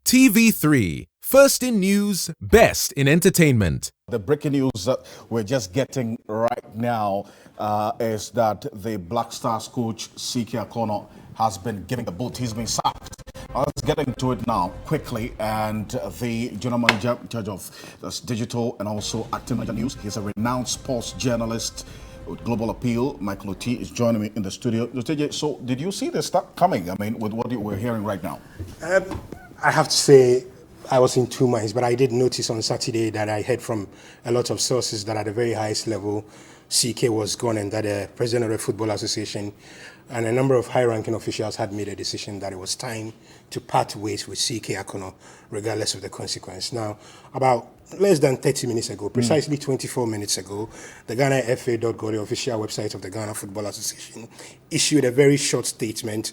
TV3, first in news, best in entertainment. The breaking news that we're just getting right now is that the Black Stars coach, Akonnor, has been given the boot. He's been sacked. Let's get into it now quickly. And the general manager in charge of digital and also acting media news, he's a renowned sports journalist with global appeal. Michael Oti is joining me in the studio. So did you see this stuff coming? I mean, with what we're hearing right now? I have to say, I was in two minds, but I did notice on Saturday that I heard from a lot of sources that at the very highest level, CK was gone and that the president of the Football Association and a number of high-ranking officials had made a decision that it was time to part ways with CK Akonnor, regardless of the consequence. Now, about less than 30 minutes ago, precisely 24 minutes ago, the GhanaFA.go, the official website of the Ghana Football Association, issued a very short statement,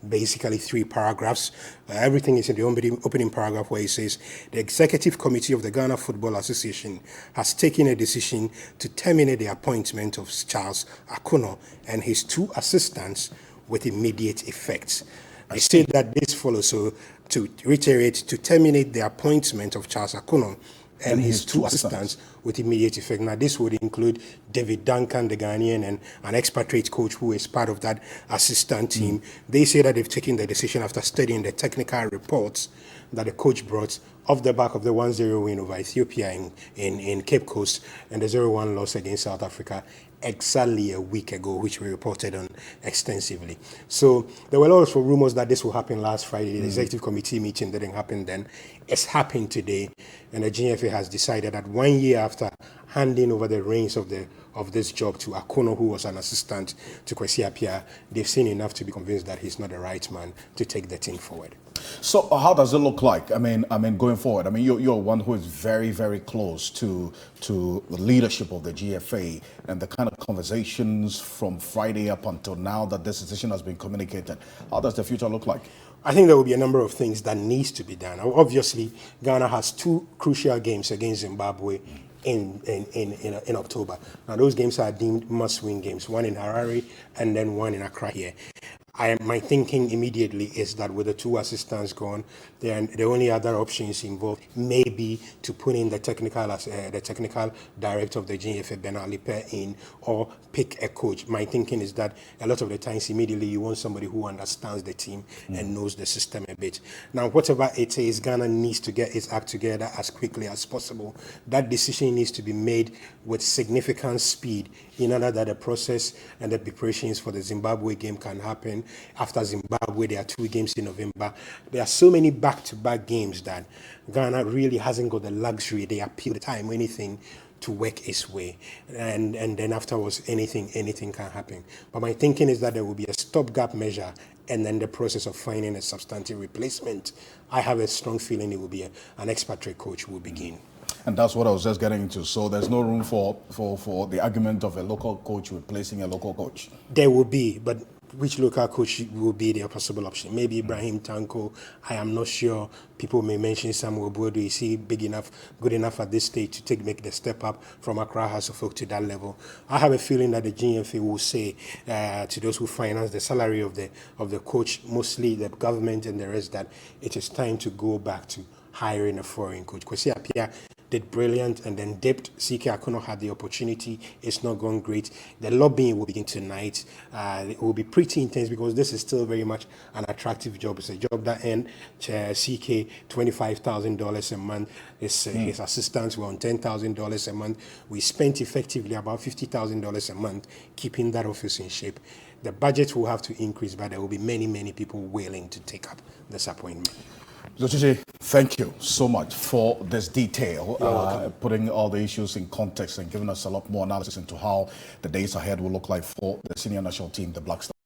basically 3 paragraphs. Everything is in the opening paragraph where it says, the Executive Committee of the Ghana Football Association has taken a decision to terminate the appointment of Charles Akonnor and his 2 assistants with immediate effect. They say that this follows, so to reiterate, to terminate the appointment of Charles Akonnor and his 2 assistants with immediate effect. Now, this would include David Duncan, the Ghanaian, and an expatriate coach who is part of that assistant team. They say that they've taken the decision after studying the technical reports that the coach brought off the back of the 1-0 win over Ethiopia in Cape Coast and the 0-1 loss against South Africa exactly a week ago, which we reported on extensively. So there were a lot of rumors that this will happen last Friday. The executive committee meeting didn't happen then. It's happened today, and the GFA has decided that 1 year after handing over the reins of this job to Akonnor, who was an assistant to Kwesi Appiah, they've seen enough to be convinced that he's not the right man to take the team forward. So how does it look like? I mean, going forward. I mean, you're one who is very, very close to the leadership of the GFA and the kind of conversations from Friday up until now that this decision has been communicated. How does the future look like? I think there will be a number of things that needs to be done. Obviously, Ghana has 2 crucial games against Zimbabwe in October. Now, those games are deemed must-win games, one in Harare and then one in Accra here. My thinking immediately is that with the 2 assistants gone, then the only other options involved may be to put in the technical director of the GFA, Ben Alipe, in, or pick a coach. My thinking is that a lot of the times immediately you want somebody who understands the team and knows the system a bit. Now, whatever it is, Ghana needs to get its act together as quickly as possible. That decision needs to be made with significant speed in order that the process and the preparations for the Zimbabwe game can happen. After Zimbabwe, there are 2 games in November. There are so many back-to-back games that Ghana really hasn't got the luxury, the appeal, the time, anything to work its way. And then afterwards, anything can happen. But my thinking is that there will be a stopgap measure and then the process of finding a substantive replacement. I have a strong feeling it will be an expatriate coach who will begin. And that's what I was just getting into. So there's no room for the argument of a local coach replacing a local coach. There will be, but which local coach will be their possible option? Maybe Ibrahim Tanko. I am not sure. People may mention Samuel Bodo. Is he good enough at this stage to make the step up from Accra House of Folk to that level? I have a feeling that the GFA will say to those who finance the salary of the coach, mostly the government and the rest, that it is time to go back to hiring a foreign coach. Kwesi Appiah did brilliant and then dipped. CK Akonnor had the opportunity. It's not gone great. The lobbying will begin tonight. It will be pretty intense because this is still very much an attractive job. It's a job that earned CK $25,000 a month. His assistants were on $10,000 a month. We spent effectively about $50,000 a month keeping that office in shape. The budget will have to increase, but there will be many, many people willing to take up this appointment. Zochiche, thank you so much for this detail, putting all the issues in context and giving us a lot more analysis into how the days ahead will look like for the senior national team, the Black Stars.